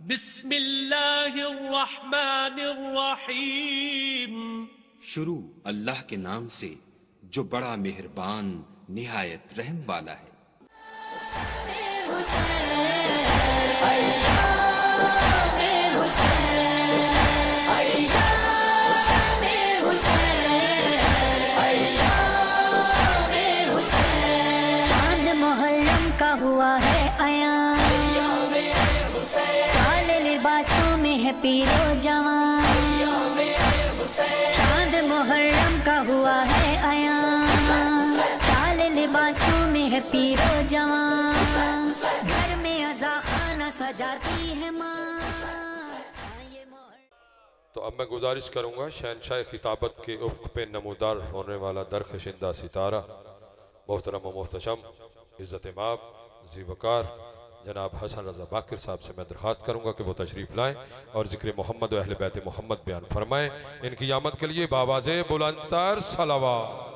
بسم اللہ الرحمن الرحیم. شروع اللہ کے نام سے جو بڑا مہربان نہایت رحم والا ہے. چاند محرم کا ہوا ہے عیاں، کالے لباسوں میں ہے پیر و جوان. چاند محرم کا ہوا ہے عیاں، کالے لباسوں میں ہے پیر و جوان. گھر میں عزا خانہ سجاتی ہے ماں. تو اب میں گزارش کروں گا شہنشاہ خطابت کے افق پہ نمودار ہونے والا درخشندہ ستارہ محترم و محتشم عزت مآب ذی وقار جناب حسن رضا باقر صاحب سے میں درخواست کروں گا کہ وہ تشریف لائیں اور ذکر محمد و اہل بیت محمد بیان فرمائیں. ان کی آمد کے لیے بآواز بلندتر صلوات.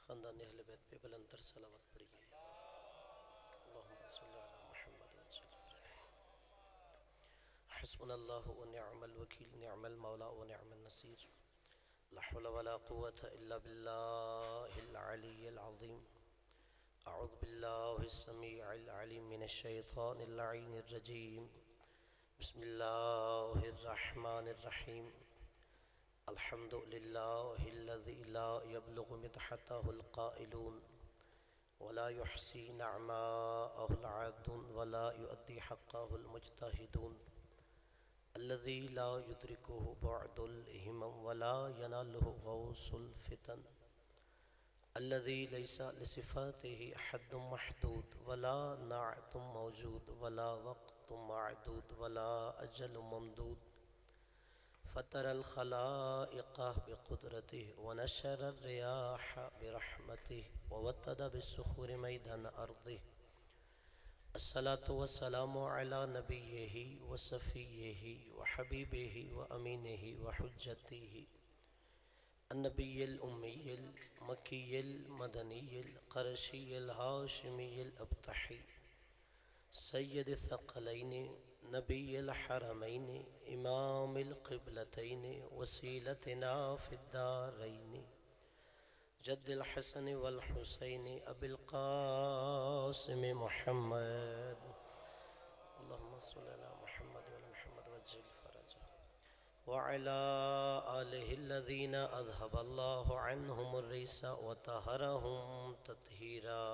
خاندان اہل بیت پہ بلندتر صلوات پڑھیے. اللہم صلی علی محمد وسلم. حسبنا اللہ ونعم الوکیل نعم المولا ونعم النصیر. لا حول ولا قوة الا باللہ العلی العظیم. اعوذ باللہ السمیع العلیم من الشیطان اللعین الرجیم. بسم اللہ الرحمن الرحیم. الحمد للہ الذی لا یبلغ مدحتہ القائلون ولا یحصی نعماءہ العادون ولا یؤدی حقہ المجتہدون. الذی لا یدرکہ بعد الہمم ولا ینالہ غوث الفتن. الذی لیس لصفاتہ حد محدود ولا نعت موجود ولا وقت معدود ولا اجل ممدود. فطر الخلائق بقدرته ونشر الرياح برحمته ووتد بالسخور ميدان أرضه. الصلاة والسلام على نبيه وصفيه وحبيبه وأمينه وحجته النبي الأمي المكي المدني القرشي الهاشمي الأبطحي سيد الثقلين نبی الحرمین امام القبلتین وسیلتنا فی الدارین جد الحسن والحسین ابی القاسم محمد. اللہم صلی علی محمد وعلی محمد وجل فرجہ وعلی آلہ الذین اذهب اللہ عنہم الرجس وطہرہم تطہیرا.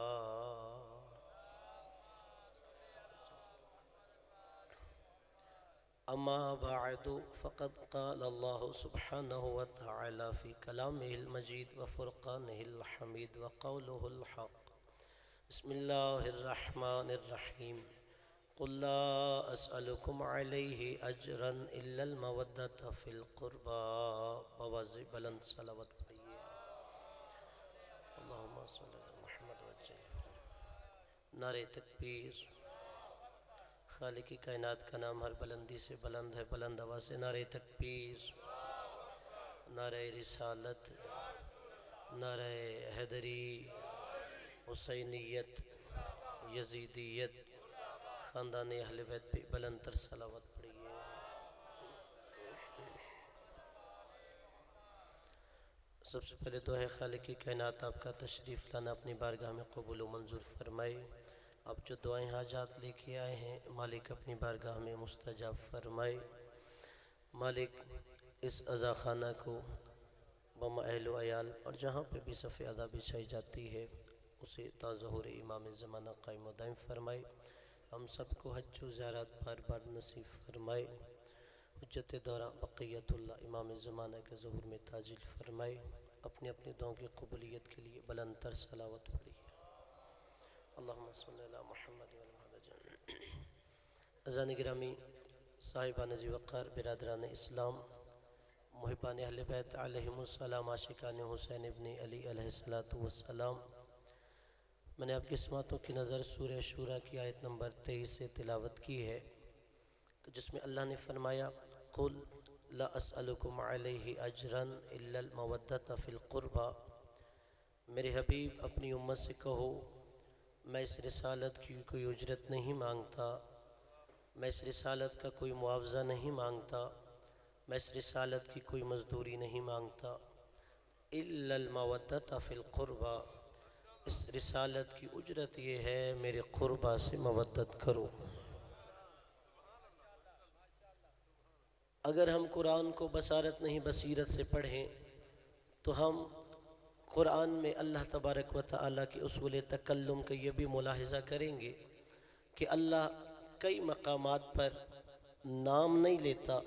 اما بعد فقد قال اللہ سبحانہ وتعالی فی کلامہ المجید وفرقانہ الحمید وقولہ الحق. بسم اللہ الرحمن الرحیم. قل لا اسألکم علیہ اجرا الا المودۃ فی القربى. بآواز بلند صلوات پڑھیے. اللہم صلی علی محمد وجل. نعرہ تکبیر. خالق کی کائنات کا نام ہر بلندی سے بلند ہے. بلند آواز سے نعرہ تکبیر، نعرہ رسالت، نعرہ حیدری، حسینیت، یزیدیت، خاندان اہل بیت پہ بلند تر صلوات پڑھیے. سب سے پہلے تو ہے خالق کی کائنات آپ کا تشریف لانا اپنی بارگاہ میں قبول و منظور فرمائے. آپ جو دعائیں حاجات لے کے آئے ہیں مالک اپنی بارگاہ میں مستجاب فرمائے. مالک اس عزا خانہ کو بم اہل و عیال اور جہاں پہ بھی صف عزا بچھائی جاتی ہے اسے تا ظہور امام زمانہ قائم و دائم فرمائے. ہم سب کو حج و زیارت بار بار نصیب فرمائے. حجت دورہ بقیت اللہ امام زمانہ کے ظہور میں تاجیل فرمائے. اپنی اپنی دعاؤں کی قبولیت کے لیے بلند تر صلوات پڑھیے. اللہم صلی علی محمد وعلی. اذان گرامی، صاحبان ذی وقار، برادران اسلام، محبان اہل بیت علیہم السلام، عاشقان حسین ابن علی علیہ السلام، میں نے آپ کی سماعتوں کی نظر سورہ شورى کی آیت نمبر 23 سے تلاوت کی ہے، جس میں اللہ نے فرمایا قُلْ لَا أَسْأَلُكُمْ عَلَيْهِ أَجْرًا إِلَّا الْمَوَدَّةَ فِي الْقُرْبَى، میرے حبیب اپنی امت سے کہو میں اس رسالت کی کوئی اجرت نہیں مانگتا، میں اس رسالت کا کوئی معاوضہ نہیں مانگتا، میں اس رسالت کی کوئی مزدوری نہیں مانگتا، إِلَّا الْمَوَدَّةَ فِي الْقُرْبَى، اس رسالت کی اجرت یہ ہے میرے قربہ سے مودت کرو۔ اگر ہم قرآن کو بصارت نہیں بصیرت سے پڑھیں تو ہم قرآن میں اللہ تبارک و تعالیٰ کے اصول تکلم کا یہ بھی ملاحظہ کریں گے کہ اللہ کئی مقامات پر نام نہیں لیتا،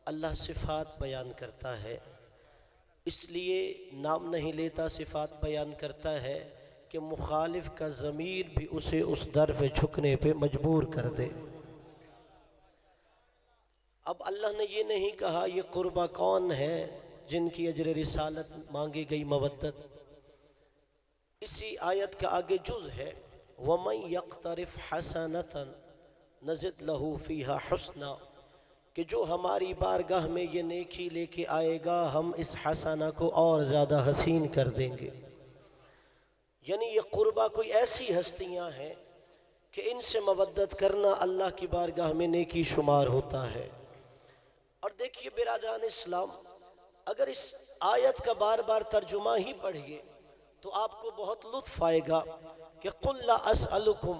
اللہ صفات بیان کرتا ہے۔ اس لیے نام نہیں لیتا، صفات بیان کرتا ہے کہ مخالف کا ضمیر بھی اسے اس در پہ جھکنے پہ مجبور کر دے۔ اب اللہ نے یہ نہیں کہا یہ قربہ کون ہے جن کی اجر رسالت مانگی گئی مودت، اسی آیت کا آگے جز ہے وَمَنْ يَقْتَرِفْ حَسَنَةً نَزِدْ لَهُ فِيهَا حُسْنًا، کہ جو ہماری بارگاہ میں یہ نیکی لے کے آئے گا ہم اس حسنہ کو اور زیادہ حسین کر دیں گے۔ یعنی یہ قربہ کوئی ایسی ہستیاں ہیں کہ ان سے مودت کرنا اللہ کی بارگاہ میں نیکی شمار ہوتا ہے۔ اور دیکھیے برادران اسلام، اگر اس آیت کا بار بار ترجمہ ہی پڑھیے تو آپ کو بہت لطف آئے گا کہ قُلْ لَا أَسْأَلُكُمْ،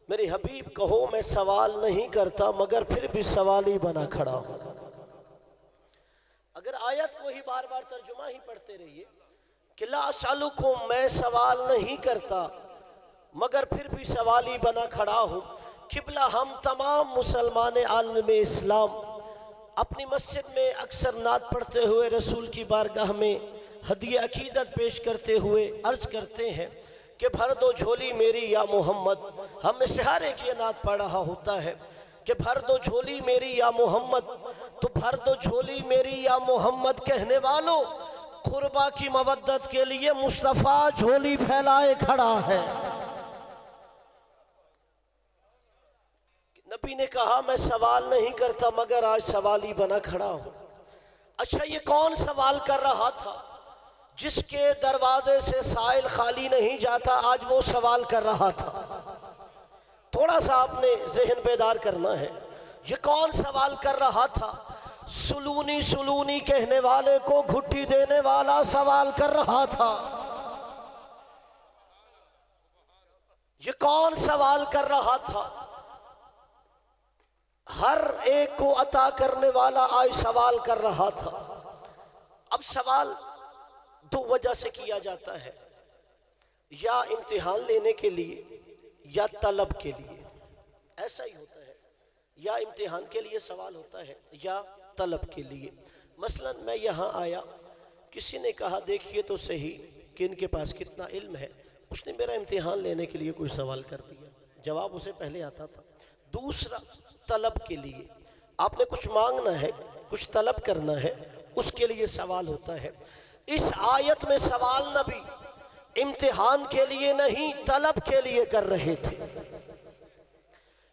میرے حبیب کہو میں سوال نہیں کرتا مگر پھر بھی سوالی بنا کھڑا ہوں۔ اگر آیت کو ہی بار بار ترجمہ ہی پڑھتے رہیے کہ لا اسألکم، میں سوال نہیں کرتا مگر پھر بھی سوالی بنا کھڑا ہوں۔ قبلہ ہم تمام مسلمان عالم اسلام اپنی مسجد میں اکثر نعت پڑھتے ہوئے رسول کی بارگاہ میں ہدیہ عقیدت پیش کرتے ہوئے عرض کرتے ہیں کہ بھر دو جھولی میری یا محمد۔ ہم میں سے ہر ایک یہ نعت پڑھ رہا ہوتا ہے کہ بھر دو جھولی میری یا محمد، تو بھر دو جھولی میری یا محمد کہنے والوں، قربہ کی مودت کے لیے مصطفیٰ جھولی پھیلائے کھڑا ہے۔ نبی نے کہا میں سوال نہیں کرتا مگر آج سوالی بنا کھڑا ہوں۔ اچھا یہ کون سوال کر رہا تھا؟ جس کے دروازے سے سائل خالی نہیں جاتا آج وہ سوال کر رہا تھا۔ تھوڑا سا آپ نے ذہن بیدار کرنا ہے، یہ کون سوال کر رہا تھا؟ سلونی سلونی کہنے والے کو گھٹی دینے والا سوال کر رہا تھا۔ یہ کون سوال کر رہا تھا؟ ہر ایک کو عطا کرنے والا آج سوال کر رہا تھا۔ اب سوال دو وجہ سے کیا جاتا ہے، یا امتحان لینے کے لیے یا طلب کے لیے، ایسا ہی ہوتا ہے، یا امتحان کے لیے سوال ہوتا ہے یا طلب کے لیے۔ مثلا میں یہاں آیا، کسی نے کہا دیکھیے تو صحیح کہ ان کے پاس کتنا علم ہے، اس نے میرا امتحان لینے کے لیے کوئی سوال کر دیا، جواب اسے پہلے آتا تھا۔ دوسرا طلب کے لیے، آپ نے کچھ مانگنا ہے، کچھ طلب کرنا ہے، اس کے لیے سوال ہوتا ہے۔ اس آیت میں سوال نبی امتحان کے لیے نہیں طلب کے لیے کر رہے تھے،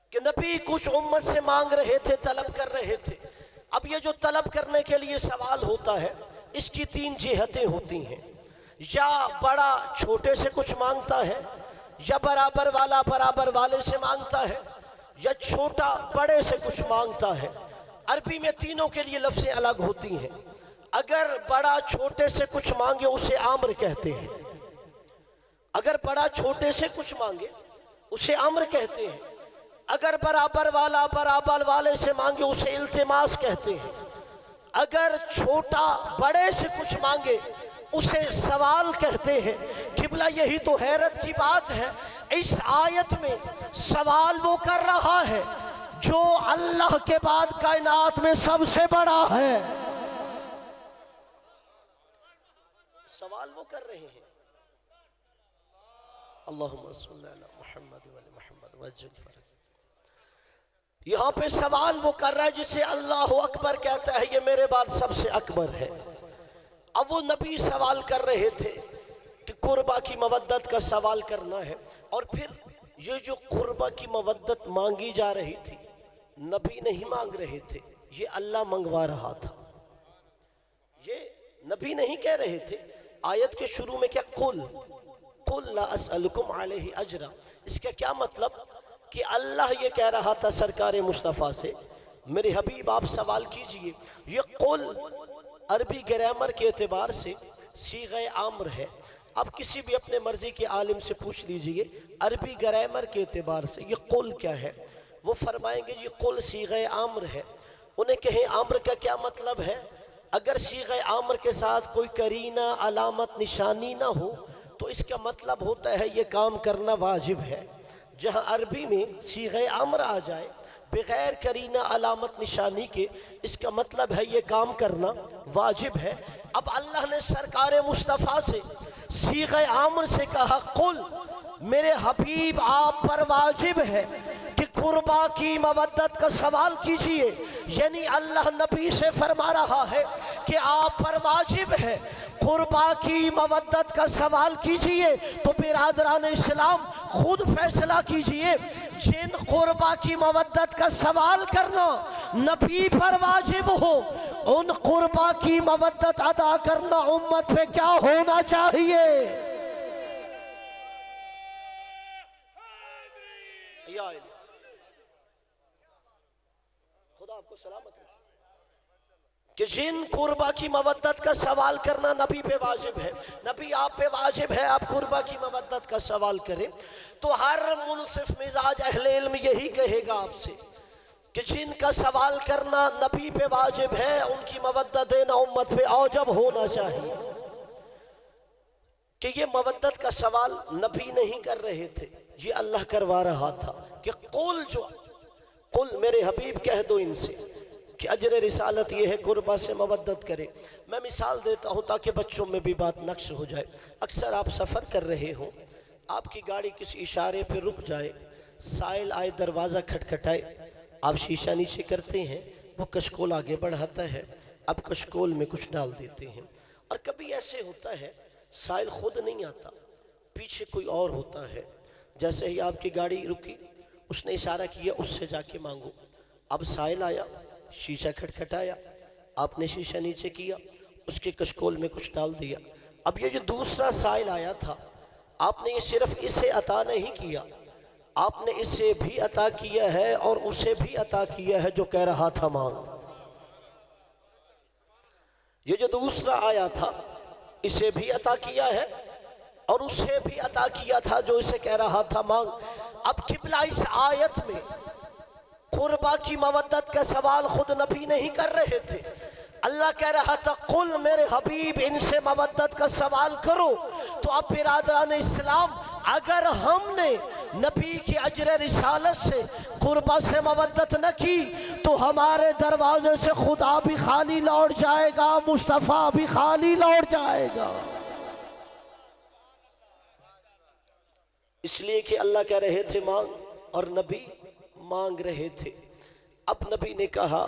کہ نبی کچھ امت سے مانگ رہے تھے، طلب کر رہے تھے۔ اب یہ جو طلب کرنے کے لیے سوال ہوتا ہے اس کی تین جہتیں ہوتی ہیں، یا بڑا چھوٹے سے کچھ مانگتا ہے، یا برابر والا برابر والے سے مانگتا ہے، یا چھوٹا بڑے سے کچھ مانگتا ہے۔ عربی میں تینوں کے لیے لفظیں الگ ہوتی ہیں۔ اگر بڑا چھوٹے سے کچھ مانگے اسے امر کہتے ہیں، اگر بڑا چھوٹے سے کچھ مانگے اسے امر کہتے ہیں، اگر برابر والا برابر والے سے مانگے اسے التماس کہتے ہیں، اگر چھوٹا بڑے سے کچھ مانگے اسے سوال کہتے ہیں۔ قبلہ یہی تو حیرت کی بات ہے، اس آیت میں سوال وہ کر رہا ہے جو اللہ کے بعد کائنات میں سب سے بڑا ہے۔ سوال وہ کر رہے ہیں، اللہم صلی علی محمد و علی محمد وجل فرج۔ یہاں پہ سوال وہ کر رہا ہے جسے اللہ اکبر کہتا ہے، یہ میرے بعد سب سے اکبر ہے۔ اب وہ نبی سوال کر رہے تھے کہ قربا کی مودت کا سوال کرنا ہے، اور پھر یہ جو قربا کی مودت مانگی جا رہی تھی نبی نہیں مانگ رہے تھے، یہ اللہ منگوا رہا تھا، یہ نبی نہیں کہہ رہے تھے۔ آیت کے شروع میں کیا قل لا اسألکم علیہ اجرا، اس کا کیا مطلب کہ اللہ یہ کہہ رہا تھا سرکار مصطفیٰ سے میرے حبیب آپ سوال کیجئے۔ یہ قل عربی گرامر کے اعتبار سے صیغہ امر ہے، آپ کسی بھی اپنے مرضی کے عالم سے پوچھ لیجئے عربی گرامر کے اعتبار سے یہ قل کیا ہے، وہ فرمائیں گے یہ قل صیغہ امر ہے۔ انہیں کہیں امر کا کیا مطلب ہے؟ اگر صیغہ امر کے ساتھ کوئی قرینہ علامت نشانی نہ ہو تو اس کا مطلب ہوتا ہے یہ کام کرنا واجب ہے۔ جہاں عربی میں صیغہ امر آ جائے بغیر قرینہ علامت نشانی کے، اس کا مطلب ہے یہ کام کرنا واجب ہے۔ اب اللہ نے سرکار مصطفیٰ سے صیغہ امر سے کہا قل میرے حبیب آپ پر واجب ہے کہ قربا کی مودت کا سوال کیجئے، یعنی اللہ نبی سے فرما رہا ہے کہ آپ پر واجب ہے قربا کی مودت کا سوال کیجئے۔ تو برادران اسلام خود فیصلہ کیجئے، جن قربا کی مودت کا سوال کرنا نبی پر واجب ہو ان قربا کی مودت ادا کرنا امت پہ کیا ہونا چاہیے؟ یا خدا آپ کو سلامت رکھے کہ جن قربا کی مودت کا سوال کرنا نبی پہ واجب ہے، نبی آپ پہ واجب ہے آپ قربا کی مودت کا سوال کریں، تو ہر منصف مزاج اہل علم یہی کہے گا آپ سے کہ جن کا سوال کرنا نبی پہ واجب ہے ان کی مودت دینا امت پہ اوجب ہونا چاہیے۔ کہ یہ مودت کا سوال نبی نہیں کر رہے تھے، یہ اللہ کروا رہا تھا کہ قل میرے حبیب کہہ دو ان سے کہ اجر رسالت یہ ہے قربا سے مودت کرے۔ میں مثال دیتا ہوں تاکہ بچوں میں بھی بات نقش ہو جائے۔ اکثر آپ سفر کر رہے ہوں، آپ کی گاڑی کسی اشارے پہ رک جائے، سائل آئے دروازہ کھٹکھٹائے، آپ شیشہ نیچے کرتے ہیں، وہ کشکول آگے بڑھاتا ہے، آپ کشکول میں کچھ ڈال دیتے ہیں۔ اور کبھی ایسے ہوتا ہے سائل خود نہیں آتا، پیچھے کوئی اور ہوتا ہے، جیسے ہی آپ کی گاڑی رکی اس نے اشارہ کیا اس سے جا کے مانگو۔ اب سائل آیا، شیشہ کھٹکھٹایا، آپ نے شیشہ نیچے کیا، اس کے کشکول میں کچھ ڈال دیا۔ اب یہ جو دوسرا سائل آیا تھا آپ نے یہ صرف اسے عطا نہیں کیا، آپ نے اسے بھی عطا کیا ہے اور اسے بھی عطا کیا ہے جو کہہ رہا تھا مانگ۔ یہ جو دوسرا آیا تھا اسے بھی عطا کیا ہے اور اسے بھی عطا کیا تھا جو اسے کہہ رہا تھا مانگ۔ اب قبلہ اس آیت میں قربا کی مودت کا سوال خود نبی نہیں کر رہے تھے، اللہ کہہ رہا تھا قل میرے حبیب ان سے مودت کا سوال کرو۔ تو اب برادران اسلام اگر ہم نے نبی کی اجر رسالت سے قربا سے مودت نہ کی تو ہمارے دروازے سے خدا بھی خالی لوٹ جائے گا، مصطفیٰ بھی خالی لوٹ جائے گا۔ اس لیے کہ اللہ کہہ رہے تھے مانگ اور نبی مانگ رہے تھے۔ اب نبی نے کہا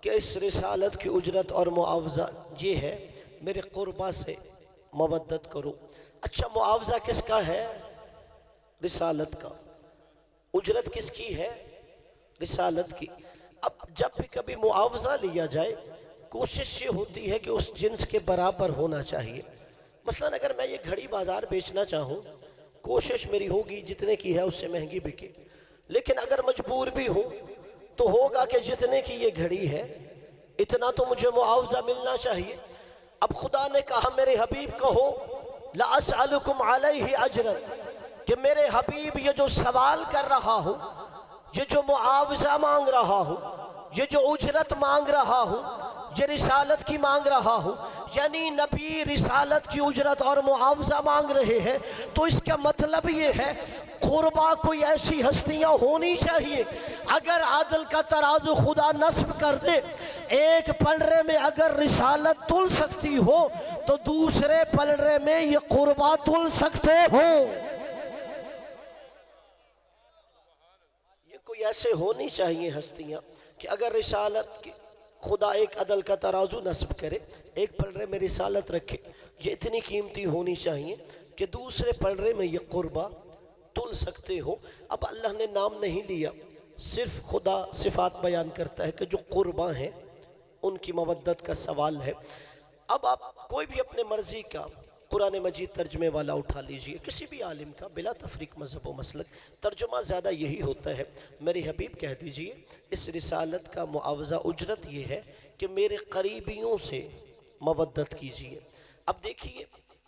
کہ اس رسالت کی اجرت اور معاوضہ یہ ہے میرے قربا سے مودت کرو۔ اچھا معاوضہ کس کا ہے؟ رسالت کا۔ اجرت کس کی ہے؟ رسالت کی۔ اب جب بھی کبھی معاوضہ لیا جائے کوشش یہ ہوتی ہے کہ اس جنس کے برابر ہونا چاہیے۔ مثلا اگر میں یہ گھڑی بازار بیچنا چاہوں کوشش میری ہوگی جتنے کی ہے اس سے مہنگی بکے، لیکن اگر مجبور بھی ہوں تو ہوگا کہ جتنے کی یہ گھڑی ہے اتنا تو مجھے معاوضہ ملنا چاہیے۔ اب خدا نے کہا میرے حبیب کہو لا اسألکم علیہ اجرا، کہ میرے حبیب یہ جو سوال کر رہا ہوں، یہ جو معاوضہ مانگ رہا ہوں، یہ جو اجرت مانگ رہا ہوں، یہ رسالت کی مانگ رہا ہوں، یعنی نبی رسالت کی اجرت اور معاوضہ مانگ رہے ہیں، تو اس کا مطلب یہ ہے قربا کوئی ایسی ہستیاں ہونی چاہیے اگر عدل کا ترازو خدا نصب کر دے، ایک پلڑے میں اگر رسالت تل سکتی ہو تو دوسرے پلڑے میں یہ قربا تل سکتے ہو۔ یہ کوئی ایسے ہونی چاہیے ہستیاں کہ اگر رسالت کی خدا ایک عدل کا ترازو نصب کرے، ایک پلڑے میں رسالت رکھے یہ اتنی قیمتی ہونی چاہیے کہ دوسرے پلڑے میں یہ قربہ تل سکتے ہو۔ اب اللہ نے نام نہیں لیا، صرف خدا صفات بیان کرتا ہے کہ جو قربہ ہیں ان کی مودت کا سوال ہے۔ اب آپ کوئی بھی اپنے مرضی کا قرآن مجید ترجمے والا اٹھا لیجئے، کسی بھی عالم کا، بلا تفریق مذہب و مسلک، ترجمہ زیادہ یہی ہوتا ہے۔ میرے حبیب کہہ دیجئے اس رسالت کا معاوضہ اجرت یہ ہے کہ میرے قریبیوں سے مودت کیجئے۔ اب دیکھیے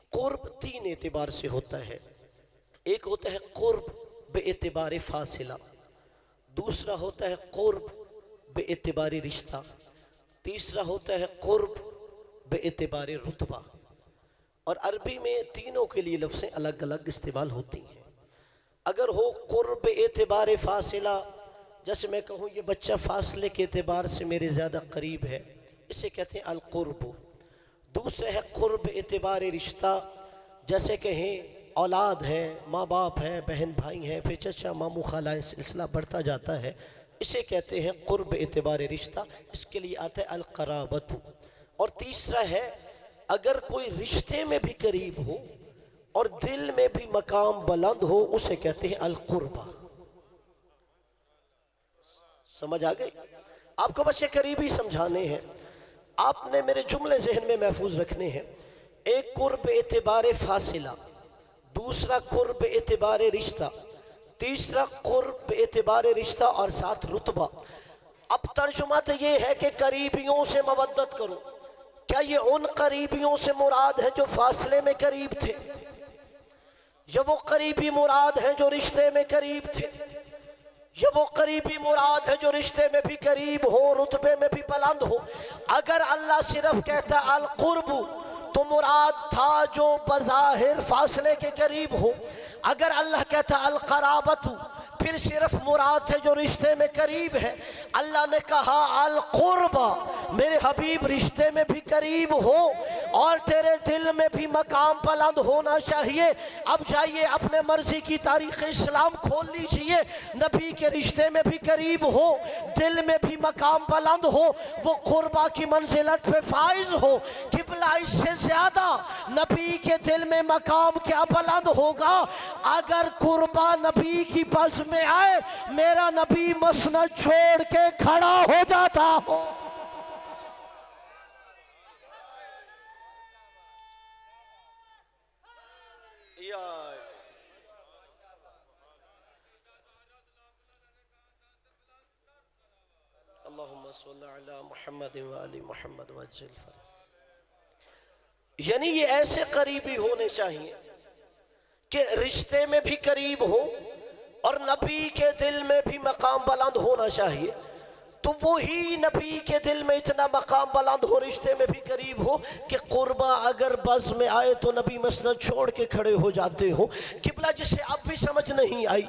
قرب تین اعتبار سے ہوتا ہے۔ ایک ہوتا ہے قرب بے اعتبار فاصلہ، دوسرا ہوتا ہے قرب بے اعتبار رشتہ، تیسرا ہوتا ہے قرب بے اعتبار رتبہ۔ اور عربی میں تینوں کے لیے لفظیں الگ الگ استعمال ہوتی ہیں۔ اگر ہو قرب بے اعتبار فاصلہ، جیسے میں کہوں یہ بچہ فاصلے کے اعتبار سے میرے زیادہ قریب ہے، اسے کہتے ہیں القرب۔ دوسرے ہے قرب اعتبار رشتہ، جیسے کہیں اولاد ہے، ماں باپ ہے، بہن بھائی ہیں، پھر چچا ماموں خالہ، سلسلہ بڑھتا جاتا ہے، اسے کہتے ہیں قرب اعتبار رشتہ۔ اس کے لیے آتا ہے القرابت۔ اور تیسرا ہے اگر کوئی رشتے میں بھی قریب ہو اور دل میں بھی مقام بلند ہو، اسے کہتے ہیں القربہ۔ سمجھ آ گئی؟ آپ کو بس یہ قریبی سمجھانے ہیں، آپ نے میرے جملے ذہن میں محفوظ رکھنے ہیں۔ ایک قرب اعتبار فاصلہ، دوسرا قرب اعتبار رشتہ، تیسرا قرب اعتبار رشتہ اور ساتھ رتبہ۔ اب ترجمہ تو یہ ہے کہ قریبیوں سے مودت کرو۔ کیا یہ ان قریبیوں سے مراد ہے جو فاصلے میں قریب تھے، یا وہ قریبی مراد ہیں جو رشتے میں قریب تھے، یا وہ قریبی مراد ہے جو رشتے میں بھی قریب ہو، رتبے میں بھی بلند ہو؟ اگر اللہ صرف کہتا القرب تو مراد تھا جو بظاہر فاصلے کے قریب ہو۔ اگر اللہ کہتا القرابت پھر صرف مراد ہے جو رشتے میں قریب ہے۔ اللہ نے کہا القربہ، میرے حبیب رشتے میں بھی قریب ہو اور تیرے دل میں بھی مقام بلند ہونا چاہیے۔ اب جائیے اپنے مرضی کی تاریخ اسلام کھول لیجئے، نبی کے رشتے میں بھی قریب ہو، دل میں بھی مقام بلند ہو، وہ قربہ کی منزلت پہ فائز ہو۔ قبلہ اس سے زیادہ نبی کے دل میں مقام کیا بلند ہوگا؟ اگر قربہ نبی کی پس میں آئے، میرا نبی مسند چھوڑ کے کھڑا ہو جاتا ہو۔ اللہم صلی علی محمد وآل محمد وجل فرما۔ یعنی یہ ایسے قریبی ہونے چاہیے کہ رشتے میں بھی قریب ہو اور نبی کے دل میں بھی مقام بلند ہونا چاہیے۔ تو وہی نبی کے دل میں اتنا مقام بلند ہو، رشتے میں بھی قریب ہو کہ قربہ اگر بز میں آئے تو نبی مسند چھوڑ کے کھڑے ہو جاتے ہو۔ قبلہ جسے اب بھی سمجھ نہیں آئی،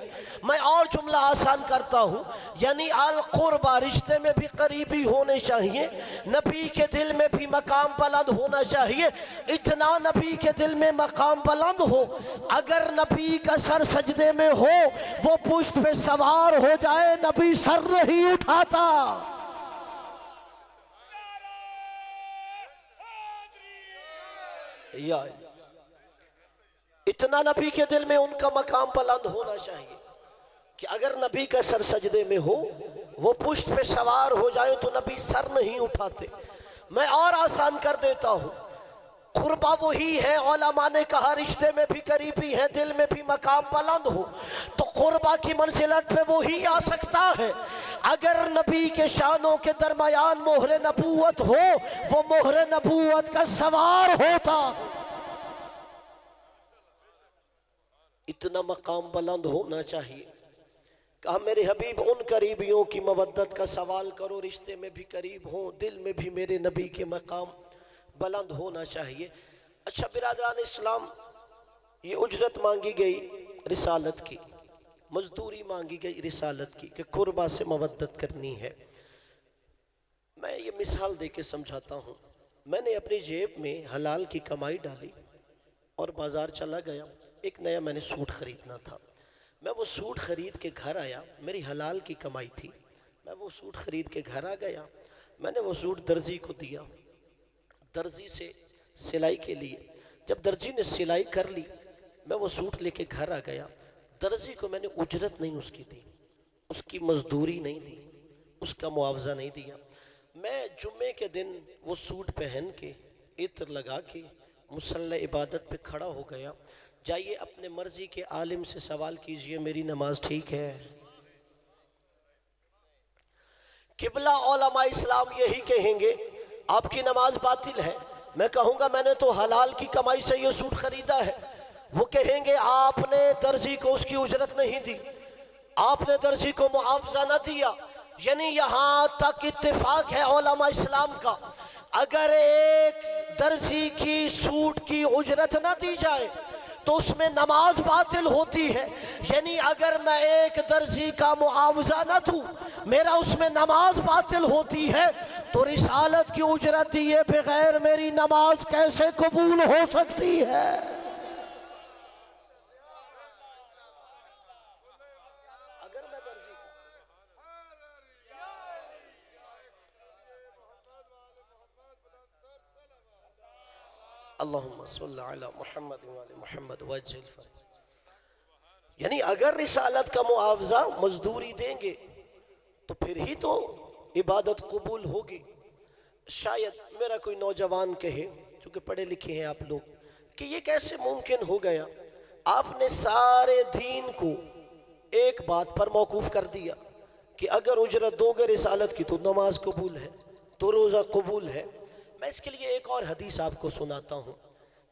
میں اور جملہ آسان کرتا ہوں، یعنی القربہ رشتے میں بھی قریبی ہونے چاہیے، نبی کے دل میں بھی مقام بلند ہونا چاہیے۔ اتنا نبی کے دل میں مقام بلند ہو، اگر نبی کا سر سجدے میں ہو، وہ پشت پہ سوار ہو جائے، نبی سر نہیں اٹھاتا۔ اتنا نبی کے دل میں ان کا مقام بلند ہونا چاہیے کہ اگر نبی کا سر سجدے میں ہو، وہ پشت پہ سوار ہو جائے تو نبی سر نہیں اٹھاتے۔ میں اور آسان کر دیتا ہوں، قربہ وہی ہے، علماء نے کہا رشتے میں بھی قریبی ہے، دل میں بھی مقام بلند ہو، تو قربہ کی منزلت پہ وہی آ سکتا ہے۔ اگر نبی کے شانوں کے درمیان مہر نبوت ہو، وہ مہر نبوت کا سوار ہوتا۔ اتنا مقام بلند ہونا چاہیے۔ کہا میرے حبیب ان قریبیوں کی مودت کا سوال کرو، رشتے میں بھی قریب ہوں، دل میں بھی میرے نبی کے مقام بلند ہونا چاہیے۔ اچھا برادران اسلام، یہ اجرت مانگی گئی رسالت کی، مزدوری مانگی گئی رسالت کی کہ قربہ سے مودت کرنی ہے۔ میں یہ مثال دے کے سمجھاتا ہوں۔ میں نے اپنی جیب میں حلال کی کمائی ڈالی اور بازار چلا گیا، ایک نیا میں نے سوٹ خریدنا تھا۔ میں وہ سوٹ خرید کے گھر آیا، میری حلال کی کمائی تھی، میں وہ سوٹ خرید کے گھر آ گیا، میں نے وہ سوٹ درزی کو دیا، درزی سے سلائی کے لیے جب درزی نے سلائی کر لی میں وہ سوٹ لے کے گھر آ گیا. درزی کو میں نے اجرت نہیں اس کی دی, اس کی مزدوری نہیں دی, اس کا معاوضہ نہیں دیا. میں جمعے کے دن وہ سوٹ پہن کے عطر لگا کے مصلی عبادت پہ کھڑا ہو گیا. جائیے اپنے مرضی کے عالم سے سوال کیجئے میری نماز ٹھیک ہے؟ قبلہ علماء اسلام یہی کہیں گے آپ کی نماز باطل ہے. میں کہوں گا میں نے تو حلال کی کمائی سے یہ سوٹ خریدا ہے. وہ کہیں گے آپ نے درزی کو اس کی اجرت نہیں دی, آپ نے درزی کو معاوضہ نہ دیا. یعنی یہاں تک اتفاق ہے علماء اسلام کا, اگر ایک درزی کی سوٹ کی اجرت نہ دی جائے تو اس میں نماز باطل ہوتی ہے. یعنی اگر میں ایک درزی کا معاوضہ نہ دوں میرا اس میں نماز باطل ہوتی ہے, تو رسالت کی اجرت دیے بغیر میری نماز کیسے قبول ہو سکتی ہے؟ اللہم صلی علی محمد وعلی محمد وجل فرج. یعنی اگر رسالت کا معاوضہ مزدوری دیں گے تو پھر ہی تو عبادت قبول ہوگی. شاید میرا کوئی نوجوان کہے, چونکہ پڑھے لکھے ہیں آپ لوگ, کہ یہ کیسے ممکن ہو گیا, آپ نے سارے دین کو ایک بات پر موقوف کر دیا کہ اگر اجرت دو گے رسالت کی تو نماز قبول ہے, تو روزہ قبول ہے. میں اس کے لیے ایک اور حدیث آپ کو سناتا ہوں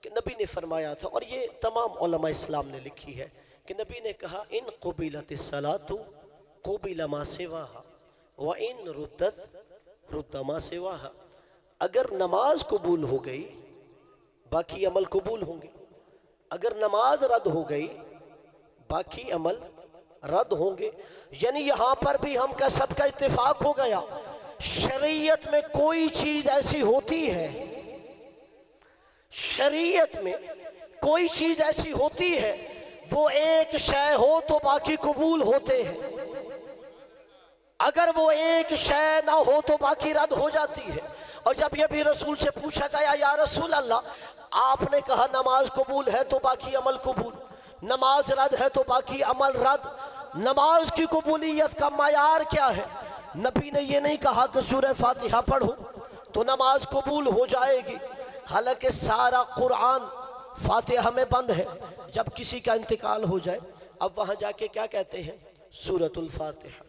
کہ نبی نے فرمایا تھا, اور یہ تمام علماء اسلام نے لکھی ہے, کہ نبی نے کہا ان قبلت الصلاۃ قبل ما سواها وان ردت رد ما سواها. اگر نماز قبول ہو گئی باقی عمل قبول ہوں گے, اگر نماز رد ہو گئی باقی عمل رد ہوں گے. یعنی یہاں پر بھی ہم کا سب کا اتفاق ہو گیا, شریعت میں کوئی چیز ایسی ہوتی ہے, شریعت میں کوئی چیز ایسی ہوتی ہے وہ ایک شے ہو تو باقی قبول ہوتے ہیں, اگر وہ ایک شے نہ ہو تو باقی رد ہو جاتی ہے. اور جب یہ بھی رسول سے پوچھا گیا یا رسول اللہ آپ نے کہا نماز قبول ہے تو باقی عمل قبول, نماز رد ہے تو باقی عمل رد, نماز کی قبولیت کا معیار کیا ہے؟ نبی نے یہ نہیں کہا کہ سورہ فاتحہ پڑھو تو نماز قبول ہو جائے گی, حالانکہ سارا قرآن فاتحہ میں بند ہے. جب کسی کا انتقال ہو جائے اب وہاں جا کے کیا کہتے ہیں؟ سورۃ الفاتحہ.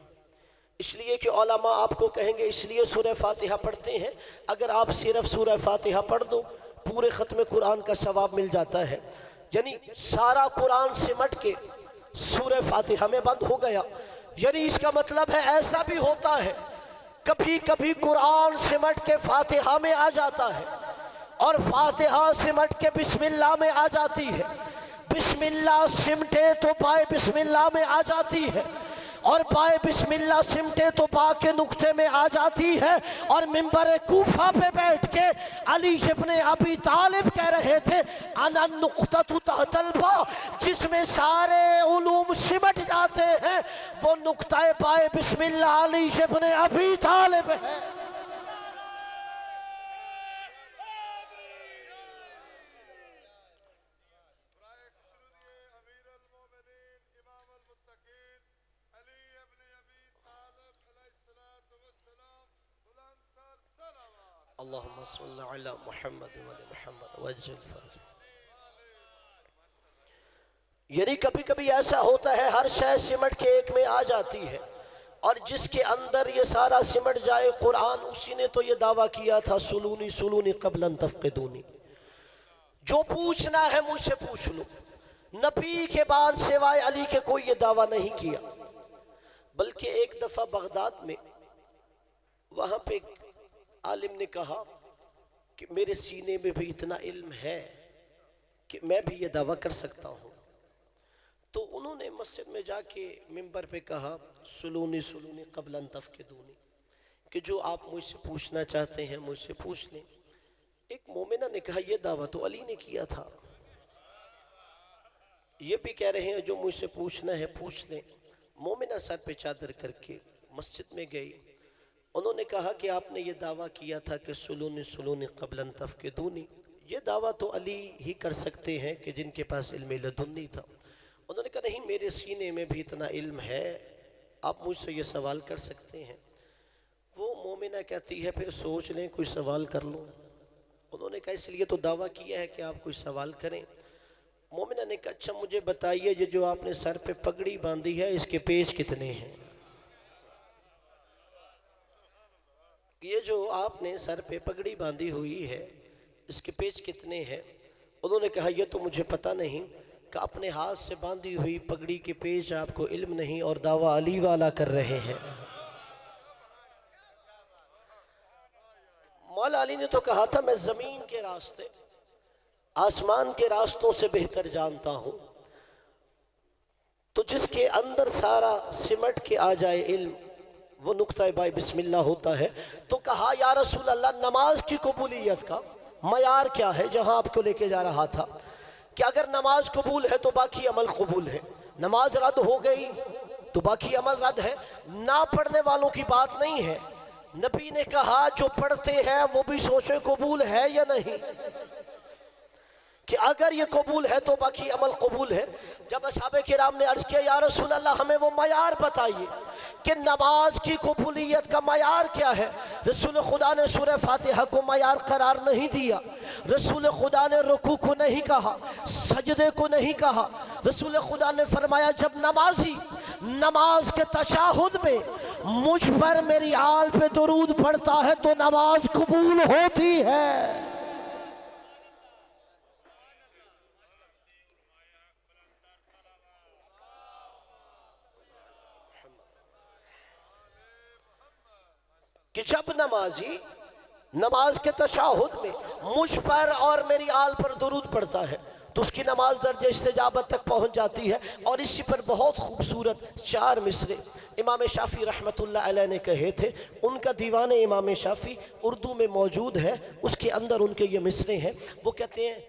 اس لیے کہ علماء آپ کو کہیں گے اس لیے سورہ فاتحہ پڑھتے ہیں, اگر آپ صرف سورہ فاتحہ پڑھ دو پورے ختم قرآن کا ثواب مل جاتا ہے. یعنی سارا قرآن سمٹ کے سورہ فاتحہ میں بند ہو گیا. یعنی اس کا مطلب ہے ایسا بھی ہوتا ہے کبھی کبھی قرآن سمٹ کے فاتحہ میں آ جاتا ہے اور فاتحہ سمٹ کے بسم اللہ میں آ جاتی ہے, بسم اللہ سمٹے تو پائے بسم اللہ میں آ جاتی ہے, اور پائے بسم اللہ سمٹے تو با کے نقطے میں آ جاتی ہے. اور منبر کوفہ پہ بیٹھ کے علی ابن ابی طالب کہہ رہے تھے انا النقطۃ تحت الباء, جس میں سارے علوم سمٹ جاتے ہیں وہ نقطہ پائے بسم اللہ علی ابن ابی طالب ہے. اللہم صلی علی محمد وعلی محمد وجل فرج. یعنی کبھی کبھی ایسا ہوتا ہے ہر شے سمٹ کے ایک میں آ جاتی ہے, اور جس کے اندر یہ سارا سمٹ جائے قرآن, اسی نے تو یہ دعویٰ کیا تھا سلونی سلونی قبل ان تفقدونی, جو پوچھنا ہے مجھ سے پوچھ لو. نبی کے بعد سوائے علی کے کوئی یہ دعویٰ نہیں کیا. بلکہ ایک دفعہ بغداد میں وہاں پہ عالم نے کہا کہ میرے سینے میں بھی اتنا علم ہے کہ میں بھی یہ دعویٰ کر سکتا ہوں. تو انہوں نے مسجد میں جا کے منبر پہ کہا سلونی سلونی قبل ان تفقدونی, کہ جو آپ مجھ سے پوچھنا چاہتے ہیں مجھ سے پوچھ لیں. ایک مومنہ نے کہا یہ دعویٰ تو علی نے کیا تھا. یہ بھی کہہ رہے ہیں جو مجھ سے پوچھنا ہے پوچھ لیں. مومنہ سر پہ چادر کر کے مسجد میں گئی. انہوں نے کہا کہ آپ نے یہ دعویٰ کیا تھا کہ سلونی سلونی قبل ان تفقدونی, یہ دعویٰ تو علی ہی کر سکتے ہیں کہ جن کے پاس علم لدنی تھا. انہوں نے کہا نہیں، میرے سینے میں بھی اتنا علم ہے، آپ مجھ سے یہ سوال کر سکتے ہیں. وہ مومنہ کہتی ہے پھر سوچ لیں، کوئی سوال کر لوں. انہوں نے کہا اس لیے تو دعویٰ کیا ہے کہ آپ کوئی سوال کریں. مومنہ نے کہا اچھا مجھے بتائیے، یہ جو آپ نے سر پہ پگڑی باندھی ہے اس کے پیچ کتنے ہیں؟ یہ جو آپ نے سر پہ پگڑی باندھی ہوئی ہے اس کے پیچ کتنے ہیں؟ انہوں نے کہا یہ تو مجھے پتہ نہیں. کہ اپنے ہاتھ سے باندھی ہوئی پگڑی کے پیچ آپ کو علم نہیں اور دعویٰ علی والا کر رہے ہیں. مولا علی نے تو کہا تھا میں زمین کے راستے آسمان کے راستوں سے بہتر جانتا ہوں. تو جس کے اندر سارا سمٹ کے آ جائے علم وہ نقطہ بائے بسم اللہ ہوتا ہے. تو کہا یا رسول اللہ نماز کی قبولیت کا معیار کیا ہے؟ جہاں آپ کو لے کے جا رہا تھا کہ اگر نماز قبول ہے تو باقی عمل قبول ہے، نماز رد ہو گئی تو باقی عمل رد ہے. نہ پڑھنے والوں کی بات نہیں ہے. نبی نے کہا جو پڑھتے ہیں وہ بھی سوچیں قبول ہے یا نہیں، کہ اگر یہ قبول ہے تو باقی عمل قبول ہے. جب اصحاب کرام نے عرض کیا یا رسول اللہ ہمیں وہ معیار بتائیے کہ نماز کی قبولیت کا معیار کیا ہے. رسول خدا نے سورہ فاتحہ کو معیار قرار نہیں دیا. رسول خدا نے رکوع کو نہیں کہا، سجدے کو نہیں کہا. رسول خدا نے فرمایا جب نمازی نماز کے تشہد میں مجھ پر میری آل پہ درود پڑھتا ہے تو نماز قبول ہوتی ہے. کہ جب نمازی نماز کے تشہد میں مجھ پر اور میری آل پر درود پڑھتا ہے تو اس کی نماز درجہ استجابت تک پہنچ جاتی ہے. اور اسی پر بہت خوبصورت 4 مصرے امام شافعی رحمت اللہ علیہ نے کہے تھے. ان کا دیوان امام شافعی اردو میں موجود ہے، اس کے اندر ان کے یہ مصرے ہیں. وہ کہتے ہیں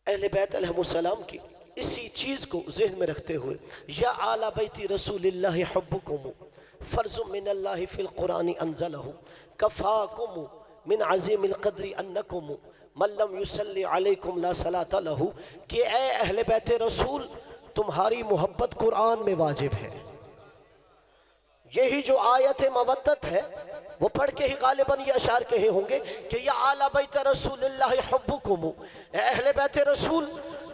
اہل بیت علیہ السلام کی اسی چیز کو ذہن میں رکھتے ہوئے یا آل بیت رسول اللہ حبکم فرض من اللہ فی القرآن انزلہ کفاکم من عظیم القدر انکم من لم یصلی علیکم لا صلاۃ لہ. کہ اے اہل بیت رسول تمہاری محبت قرآن میں واجب ہے. یہی جو آیت مودت ہے وہ پڑھ کے ہی غالباً یہ اشعار کہے ہوں گے کہ یا آل بیت رسول اللہ حبکم، اے اہل بیت رسول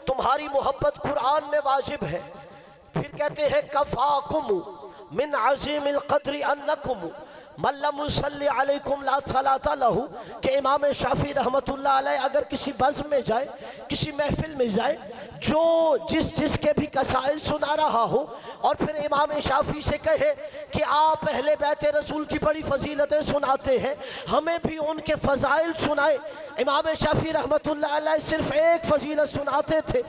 تمہاری محبت قرآن میں واجب ہے. پھر کہتے ہیں کفاکم من عظیم القدر انکم من لم یصلی علیکم لا صلاۃ لہ. کہ امام شافعی رحمت اللہ علیہ اگر کسی بزم میں جائے، کسی محفل میں جائے، جو جس کے بھی قصائد سنا رہا ہو اور پھر امام شافعی سے کہے کہ آپ اہل بیت رسول کی بڑی فضیلتیں سناتے ہیں، ہمیں بھی ان کے فضائل سنائے. امام شافعی رحمت اللہ علیہ صرف ایک فضیلت سناتے تھے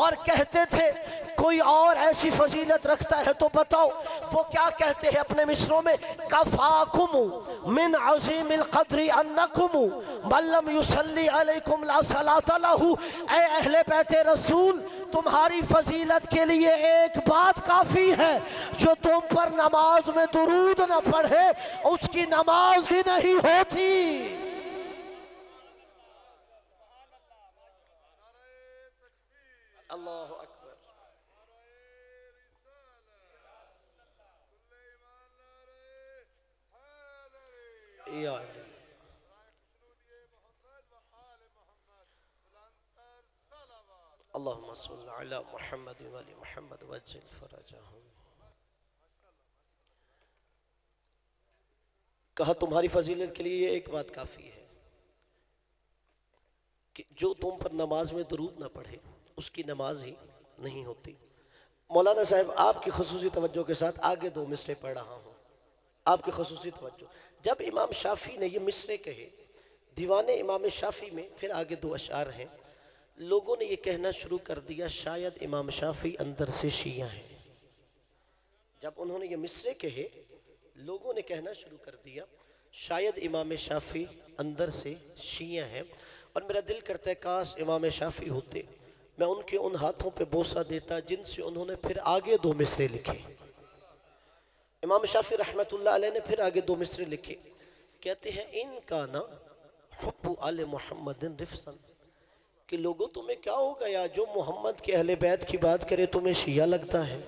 اور کہتے تھے کوئی اور ایسی فضیلت رکھتا ہے تو بتاؤ. وہ کیا کہتے ہیں اپنے مصروں میں کفاکم من عظیم القدر انکم من لم یصلی علیکم لا صلاۃ لہ. اے اہل بیت رسول تمہاری فضیلت کے لیے ایک بات کافی ہے، جو تم پر نماز میں درود نہ پڑھے اس کی نماز ہی نہیں ہوتی. اللہ اکبر. یا علی اللہم صلی علی محمد وعلی محمد وجل فرجہم. کہا تمہاری فضیلت کے لیے یہ ایک بات کافی ہے کہ جو تم پر نماز میں درود نہ پڑھے اس کی نماز ہی نہیں ہوتی. مولانا صاحب آپ کی خصوصی توجہ کے ساتھ آگے 2 مصرے پڑھ رہا ہوں، آپ کی خصوصی توجہ. جب امام شافعی نے یہ مصرے کہے دیوان امام شافعی میں، پھر آگے 2 اشعار ہیں، لوگوں نے یہ کہنا شروع کر دیا شاید امام شافعی اندر سے شیعہ ہیں. جب انہوں نے یہ مصرے کہے لوگوں نے کہنا شروع کر دیا شاید امام شافعی اندر سے شیعہ ہیں. اور میرا دل کرتا ہے کاش امام شافعی ہوتے، میں ان کے ان ہاتھوں پہ بوسہ دیتا جن سے انہوں نے پھر آگے 2 مصرے لکھے. امام شافعی رحمت اللہ علیہ نے پھر آگے 2 مصرے لکھے. کہتے ہیں ان کا نا حب آل محمد رفسن، کہ لوگوں تمہیں کیا ہو گیا جو محمد کے اہل بیت کی بات کرے تمہیں شیعہ لگتا ہے،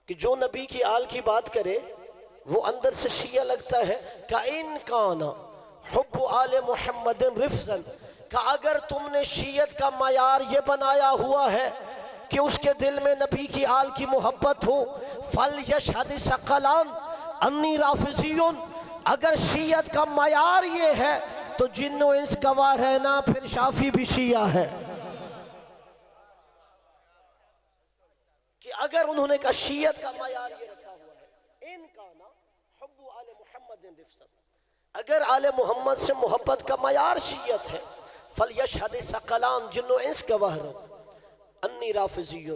کہ جو نبی کی آل کی بات کرے وہ اندر سے شیعہ لگتا ہے۔ کہ ان کانا حب آل محمد رفسن، کہ اگر تم نے شیعت کا معیار یہ بنایا ہوا ہے کہ اس کے دل میں نبی کی آل کی محبت ہو، فَلْيَشْهَدِ ثَقَلَانِ أَنِّي رَافِضِيٌّ، اگر شیعت کا معیار یہ ہے تو جن و انس گواہ رہنا، پھر شافی بھی شیعہ ہے۔ کہ اگر انہوں نے کہا شیعت کا معیار یہ رکھا ہوا ہے، ان کانا حب آل محمد رفسن، اگر آل محمد سے محبت کا معیار شیعت ہے، فَلْيَشْهَدِ ثَقَلَانِ جن و انس گواہ رہو، انی رافضی،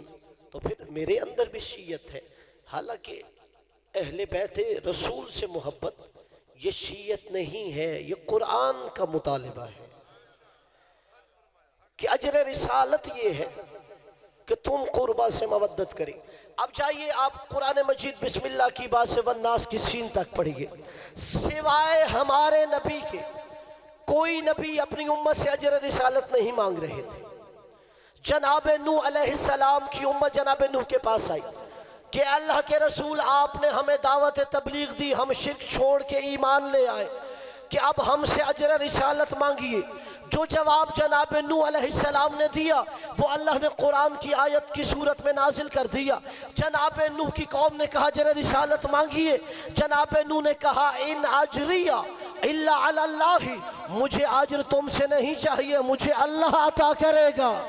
تو پھر میرے اندر بھی شیعت ہے۔ حالانکہ اہل بیت رسول سے محبت یہ شیعت نہیں ہے، یہ قرآن کا مطالبہ ہے کہ اجر رسالت یہ ہے کہ تم قربہ سے مودت کریں۔ اب جائیے آپ قرآن مجید بسم اللہ کی با سے والناس کی سین تک پڑھیے، سوائے ہمارے نبی کے کوئی نبی اپنی امت سے اجر رسالت نہیں مانگ رہے تھے۔ جناب نوح علیہ السلام کی امت جناب نوح کے پاس آئی کہ اللہ کے رسول آپ نے ہمیں دعوت تبلیغ دی، ہم شرک چھوڑ کے ایمان لے آئے، کہ اب ہم سے اجر رسالت مانگیے۔ جو جواب جناب نوح علیہ السلام نے دیا وہ اللہ نے قرآن کی آیت کی صورت میں نازل کر دیا۔ جناب نوح کی قوم نے کہا اجر رسالت مانگیے، جناب نوح نے کہا ان اجریہ الا علی اللہ، مجھے اجر تم سے نہیں چاہیے، مجھے اللہ عطا کرے گا۔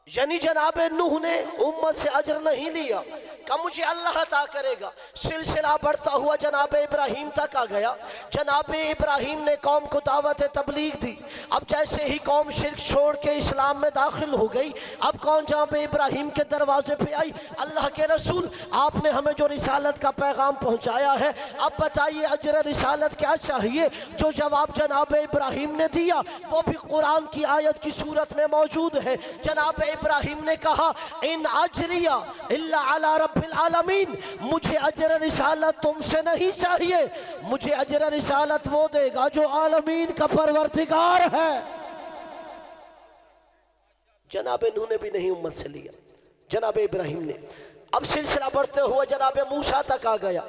یعنی جناب نوح نے امت سے اجر نہیں لیا، کہ مجھے اللہ عطا کرے گا۔ سلسلہ بڑھتا ہوا جناب ابراہیم تک آ گیا، جناب ابراہیم نے قوم کو دعوت تبلیغ دی۔ اب جیسے ہی قوم شرک چھوڑ کے اسلام میں داخل ہو گئی، اب کون جناب ابراہیم کے دروازے پہ آئی، اللہ کے رسول آپ نے ہمیں جو رسالت کا پیغام پہنچایا ہے، اب بتائیے اجر رسالت کیا چاہیے؟ جو جواب جناب ابراہیم نے دیا وہ بھی قرآن کی آیت کی صورت میں موجود ہے۔ جناب ابراہیم نے کہا ان اجریہ الا علی رب العالمین، مجھے اجر رسالت تم سے نہیں چاہیے، مجھے اجر رسالت وہ دے گا جو عالمین کا پروردگار ہے۔ جناب نوح نے بھی نہیں امت سے لیا، جناب ابراہیم نے۔ اب سلسلہ بڑھتے ہوئے جناب موسیٰ تک آ گیا،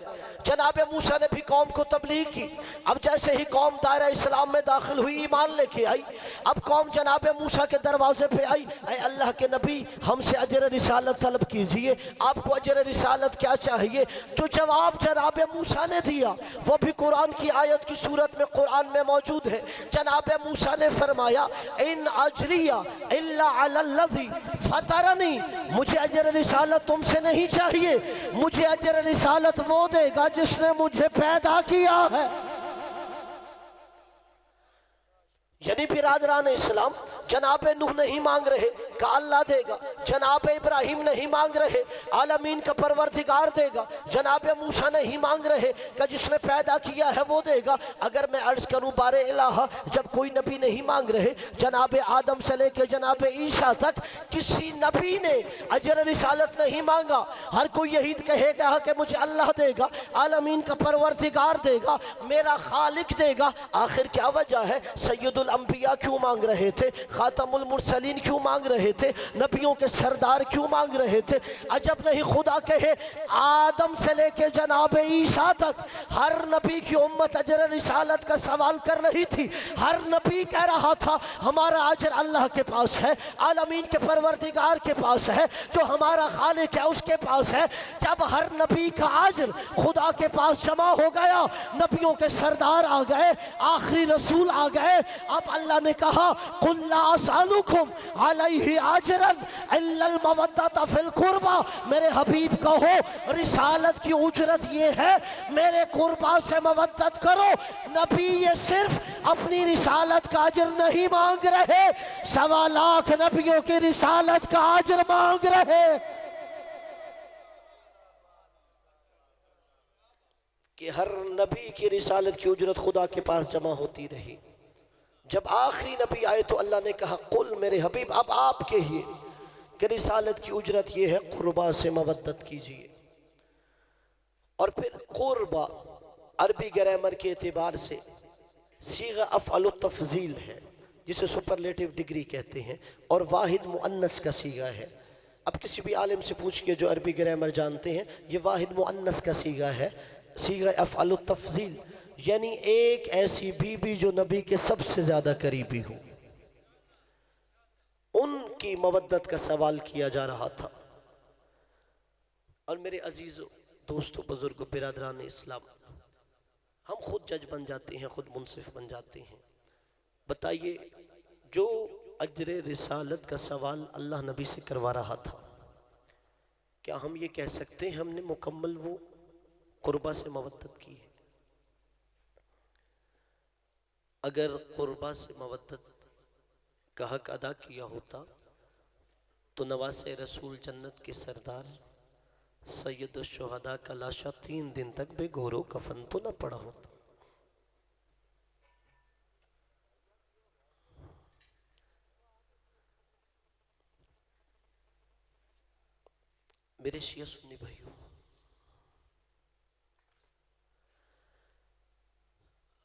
جناب موسیٰ نے بھی قوم کو تبلیغ کی۔ اب جیسے ہی قوم دائرہ اسلام میں داخل ہوئی، ایمان لے کے آئی، اب قوم جناب موسیٰ کے دروازے پہ آئی، اے اللہ کے نبی ہم سے اجر رسالت طلب کیجئے، آپ کو اجر رسالت کیا چاہیے؟ جو جواب جناب موسیٰ نے دیا وہ بھی قرآن کی آیت کی صورت میں قرآن میں موجود ہے۔ جناب موسیٰ نے فرمایا ان اجریہ الا علی الذی فطرنی، مجھے اجر رسالت تم سے نہیں چاہیے، مجھے اجر رسالت وہ دے گا جس نے مجھے پیدا کیا ہے۔ یعنی برادران اسلام جناب نوح نہیں مانگ رہے کہ اللہ دے گا، جناب ابراہیم نہیں مانگ رہے عالمین کا پروردگار دے گا، جناب موسیٰ نہیں مانگ رہے کہ جس نے پیدا کیا ہے وہ دے گا۔ اگر میں عرض کروں بار الہ، جب کوئی نبی نہیں مانگ رہے، جناب آدم سے لے کے جناب عیسیٰ تک کسی نبی نے اجر رسالت نہیں مانگا، ہر کوئی یہی کہے گا کہ مجھے اللہ دے گا، عالمین کا پروردگار دے گا، میرا خالق دے گا۔ آخر کیا وجہ ہے؟ سید الانبیاء کیوں مانگ رہے تھے؟ خاتم المرسلین کیوں مانگ رہے تھے؟ نبیوں کے سردار کیوں مانگ رہے تھے؟ عجب نہیں خدا کہے آدم سے لے کے جناب عیسیٰ تک ہر نبی کی امت اجر رسالت کا سوال کر رہی تھی، ہر نبی کہہ رہا تھا ہمارا اجر اللہ کے پاس ہے، عالمین کے پروردگار کے پاس ہے، جو ہمارا خالق ہے اس کے پاس ہے۔ جب ہر نبی کا اجر خدا کے پاس جمع ہو گیا، نبیوں کے سردار آ گئے، آخری رسول آ گئے، اب اللہ نے کہا قُلْ لَا أَسْأَلُكُمْ عَلَيْهِ أَجْرًا إِلَّا الْمَوَدَّةَ فِي الْقُرْبَى، میرے حبیب کہو رسالت کی اجرت یہ ہے میرے قربا سے مودت کرو۔ نبی یہ صرف اپنی رسالت کا اجر نہیں مانگ رہے، 1.25 لاکھ نبیوں کی رسالت کا اجر مانگ رہے۔ کہ ہر نبی کی رسالت کی اجرت خدا کے پاس جمع ہوتی رہی۔ جب آخری نبی آئے تو اللہ نے کہا قل، میرے حبیب اب آپ کہیے کہ رسالت کی اجرت یہ ہے قربا سے مودت کیجئے. اور پھر قربا عربی گرامر کے اعتبار سے صیغہ افعل التفضیل ہے جسے سپرلیٹیو ڈگری کہتے ہیں اور واحد مؤنث کا صیغہ ہے. اب کسی بھی عالم سے پوچھئے جو عربی گرامر جانتے ہیں، یہ واحد مؤنث کا صیغہ ہے، صیغہ افعل التفضیل، یعنی ایک ایسی بیوی جو نبی کے سب سے زیادہ قریبی ہو، ان کی مودت کا سوال کیا جا رہا تھا. اور میرے عزیزو دوستو بزرگو برادران اسلام، ہم خود جج بن جاتے ہیں، خود منصف بن جاتے ہیں. بتائیے جو اجر رسالت کا سوال اللہ نبی سے کروا رہا تھا، کیا ہم یہ کہہ سکتے ہیں ہم نے مکمل وہ قربہ سے مودت کی ہے؟ اگر قربہ سے مودت کا حق ادا کیا ہوتا تو نواسے رسول جنت کے سردار سید الشہداء کا لاشا 3 دن تک بے گورو کفن تو نہ پڑا ہوتا. میرے شیعہ سنی بھائیوں،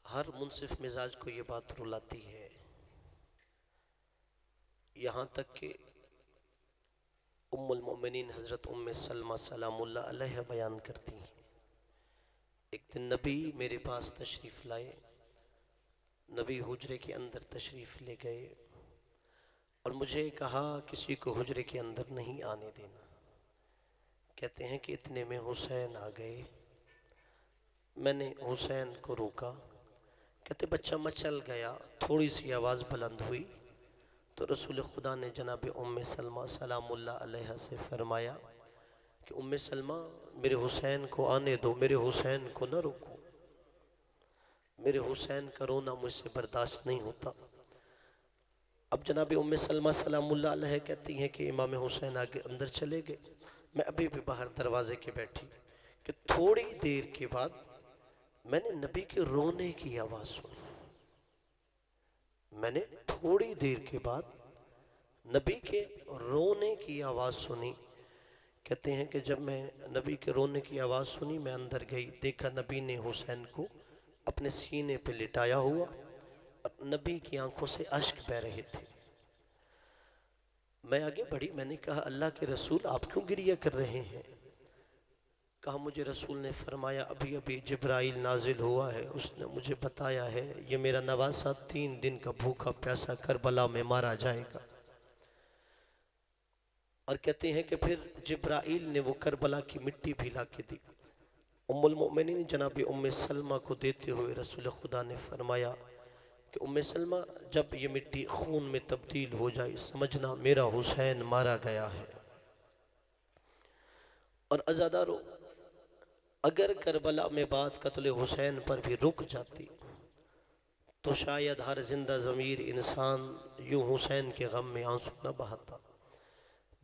ہر منصف مزاج کو یہ بات رلاتی ہے، یہاں تک کہ ام المؤمنین حضرت ام سلمہ سلام اللہ علیہ بیان کرتی ہیں. ایک دن نبی میرے پاس تشریف لائے، نبی حجرے کے اندر تشریف لے گئے اور مجھے کہا کسی کو حجرے کے اندر نہیں آنے دینا. کہتے ہیں کہ اتنے میں حسین آ گئے. میں نے حسین کو روکا. کہتے بچہ مچل گیا. تھوڑی سی آواز بلند ہوئی تو رسول خدا نے جناب ام سلمہ سلام اللہ علیہ سے فرمایا کہ ام سلمہ میرے حسین کو آنے دو، میرے حسین کو نہ روکو، میرے حسین کا رونا مجھ سے برداشت نہیں ہوتا. اب جناب ام سلمہ سلام اللہ علیہ کہتی ہیں کہ امام حسین آگے اندر چلے گئے. میں ابھی بھی باہر دروازے کے بیٹھی کہ تھوڑی دیر کے بعد میں نے نبی کے رونے کی آواز سنی. میں نے تھوڑی دیر کے بعد نبی کے رونے کی آواز سنی. کہتے ہیں کہ جب میں نبی کے رونے کی آواز سنی میں اندر گئی، دیکھا نبی نے حسین کو اپنے سینے پہ لٹایا ہوا اور نبی کی آنکھوں سے اشک بہہ رہے تھے. میں آگے بڑھی، میں نے کہا اللہ کے رسول آپ کیوں گریہ کر رہے ہیں؟ کہا مجھے رسول نے فرمایا ابھی ابھی جبرائیل نازل ہوا ہے، اس نے مجھے بتایا ہے یہ میرا نواسہ 3 دن کا بھوکا پیاسا کربلا میں مارا جائے گا. اور کہتے ہیں کہ پھر جبرائیل نے وہ کربلا کی مٹی بھی لا کے دی. ام المؤمنین جناب ام سلمہ کو دیتے ہوئے رسول خدا نے فرمایا کہ ام سلمہ جب یہ مٹی خون میں تبدیل ہو جائے سمجھنا میرا حسین مارا گیا ہے. اور عزادارو، اگر کربلا میں بات قتل حسین پر بھی رک جاتی تو شاید ہر زندہ ضمیر انسان یوں حسین کے غم میں آنسو نہ بہاتا.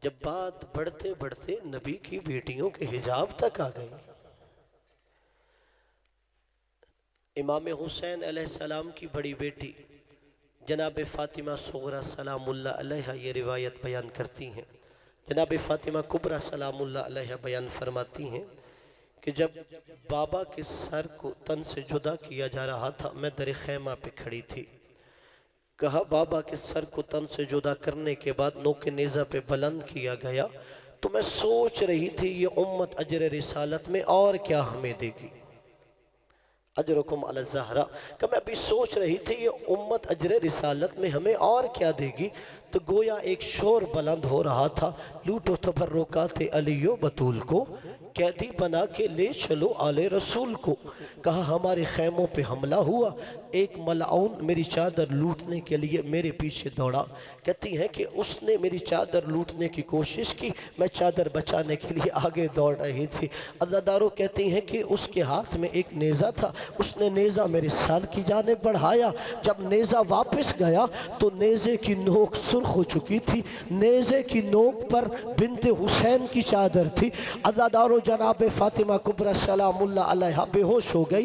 جب بات بڑھتے بڑھتے نبی کی بیٹیوں کے حجاب تک آ گئی، امام حسین علیہ السلام کی بڑی بیٹی جناب فاطمہ صغرا سلام اللہ علیہ یہ روایت بیان کرتی ہیں. جناب فاطمہ کبرا سلام اللہ علیہ بیان فرماتی ہیں کہ جب بابا کے سر کو تن سے جدا کیا جا رہا تھا میں در خیمہ پہ کھڑی تھی. کہا بابا کے سر کو تن سے جدا کرنے کے بعد نوک نیزہ پہ بلند کیا گیا تو میں سوچ رہی تھی یہ امت اجر رسالت میں اور کیا ہمیں دے گی. اجرکم علی الزہرا کہ میں ابھی سوچ رہی تھی یہ امت اجر رسالت میں ہمیں اور کیا دے گی. تو گویا ایک شور بلند ہو رہا تھا، لوٹو تبرکات علی و بطول کو، قیدی بنا کے لے چلو آل رسول کو. کہا ہمارے خیموں پہ حملہ ہوا، ایک ملعون میری چادر لوٹنے کے لیے میرے پیچھے دوڑا. کہتی ہے کہ اس نے میری چادر لوٹنے کی کوشش کی، میں چادر بچانے کے لیے آگے دوڑ رہی تھی. عزادارو کہتی ہیں کہ اس کے ہاتھ میں ایک نیزہ تھا، اس نے نیزہ میرے سر کی جانب بڑھایا. جب نیزہ واپس گیا تو نیزے کی نوک سرخ ہو چکی تھی، نیزے کی نوک پر بنت حسین کی چادر تھی. عزادارو جناب فاطمہ کبرا سلام اللہ علیہ بے ہوش ہو گئی.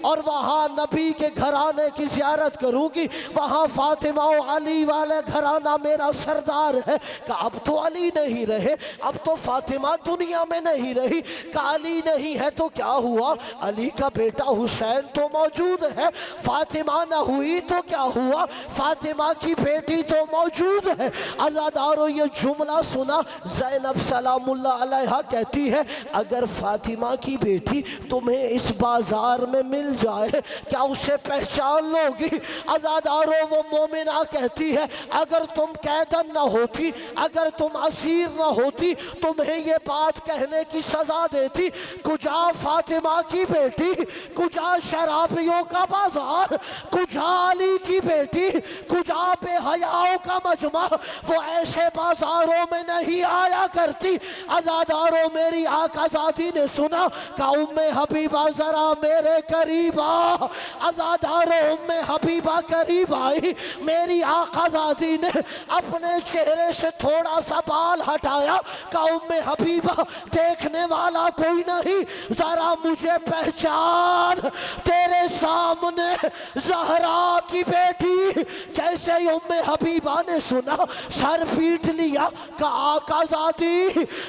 اور وہاں نبی کے گھرانے کی زیارت کروں گی، وہاں فاطمہ و علی والا گھرانہ میرا سردار ہے۔ کہ اب تو علی نہیں رہے، اب تو فاطمہ دنیا میں نہیں رہی۔ کہ علی نہیں ہے تو کیا ہوا، علی کا بیٹا حسین تو موجود ہے۔ فاطمہ نہ ہوئی تو کیا ہوا، فاطمہ کی بیٹی تو موجود ہے۔ اللہ دارو یہ جملہ سنا، زینب سلام اللہ علیہا کہتی ہے اگر فاطمہ کی بیٹی تمہیں اس بازار میں مل جائے کیا اسے پہچان لو گی؟ عزادارو وہ مومنہ کہتی ہے اگر تم قیدن نہ ہوتی، اگر تم اسیر نہ ہوتی، تمہیں یہ بات کہنے کی سزا دیتی۔ کجا فاطمہ کی بیٹی، کجا شرابیوں کا بازار، کجا علی کی بیٹی، کجا بے حیاؤں کا مجمع، وہ ایسے بازاروں میں نہیں آیا کرتی۔ عزادارو میری آقا ذاتی نے سنا کہ ام حبیبہ ذرا میرے قریب آ۔ عزادارو ام حبیبہ قریب آئی، میری آقا ذاتی نے اپنے چہرے سے تھوڑا سا بال ہٹایا کہ ام حبیبہ دیکھنے والا کوئی نہیں، ذرا مجھے پہچان، تیرے سامنے زہرا کی بیٹی۔ کیسے ام حبیبہ نے سنا سر پیٹ لیا کہ آقا ذاتی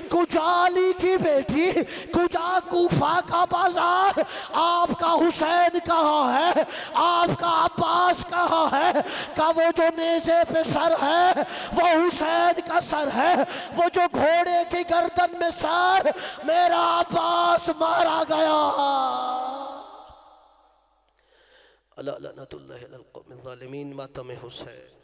کجا علی کی بیٹی، کجا کوفہ کا بازار، آپ کا حسین کہاں ہے، آپ کا عباس کہاں ہے؟ کہ وہ جو نیزے پہ سر ہے وہ حسین کا سر ہے، وہ جو گھوڑے کی گردن میں سر میرا عباس مارا گیا۔ اللہ لعنت اللہ علی القوم الظالمین، ماتم حسین۔